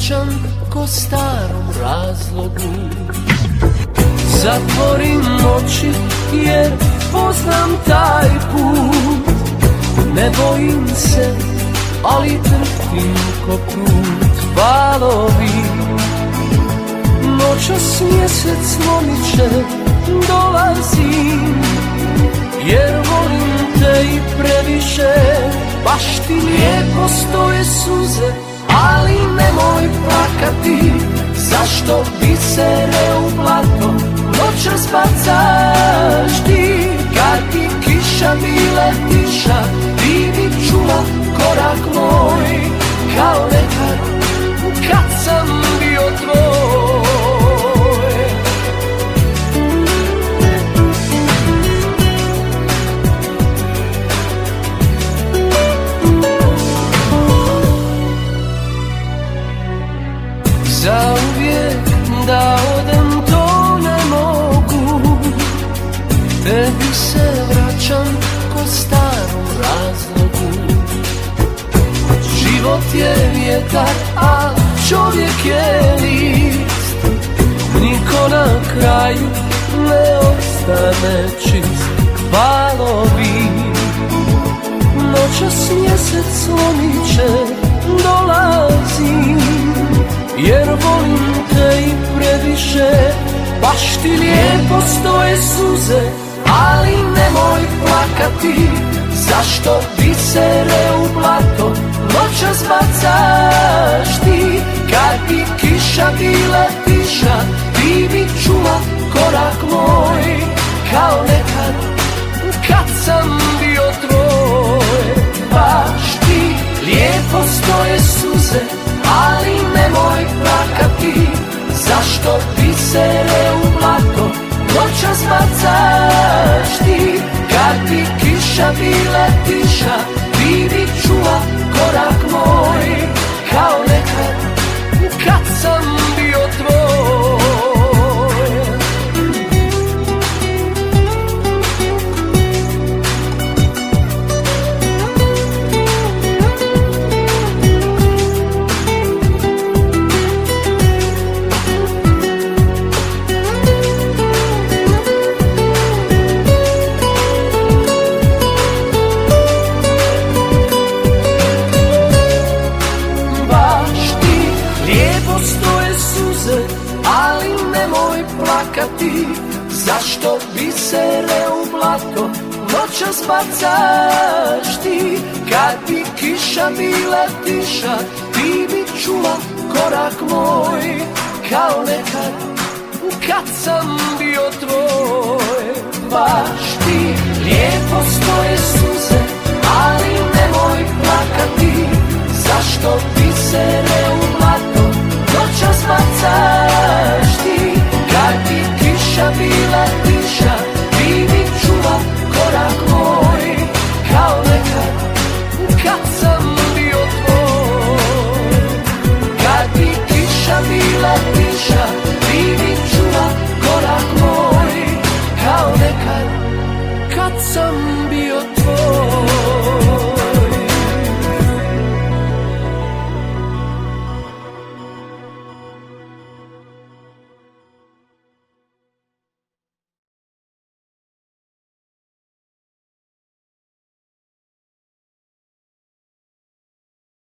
vraćam ko starom razlogu. Zatvorim oči jer poznam taj put. Ne bojim se, ali trpim ko krut. Valovi, noćas mjesec momiće, dolazim, jer volim te i previše. Baš ti lijepo stoje suze, ali nemoj plakati. Zašto bisere u blato noćas bacaš ti? Kad ti kiša bile tiša, ti bi čula korak moj, kao nekad kad sam bio tvoj. Zauvijek da odem to ne mogu, tebi se vraćam ko starom razlogu. Život je vjetar, a čovjek je list, niko na kraju ne ostane čist. Valovi, noćas mjesec lomiće, dolazim, jer volim te i previše. Baš ti lijepo stoje suze, ali nemoj plakati. Zašto bisere u blato noćas bacaš ti? Kad bi kiša bila tiša, ti bi čula korak moj, kao nekad kad sam bio tvoj. Baš ti lijepo stoje suze, ali nemoj plakati. Zašto bisere u blato noćas bacaš ti? Kad bi kiša bila tiša, ti bi čula korak moj, kao nekad kad sam bio tvoj. Ali nemoj plakati. Zašto bisere u blato noćas bacaš ti? Kad bi kiša bila tiša, ti bi čula korak moj, kao nekad kad sam bio tvoj. Baš ti lijepo stoje suze, ali nemoj plakati. Zašto bisere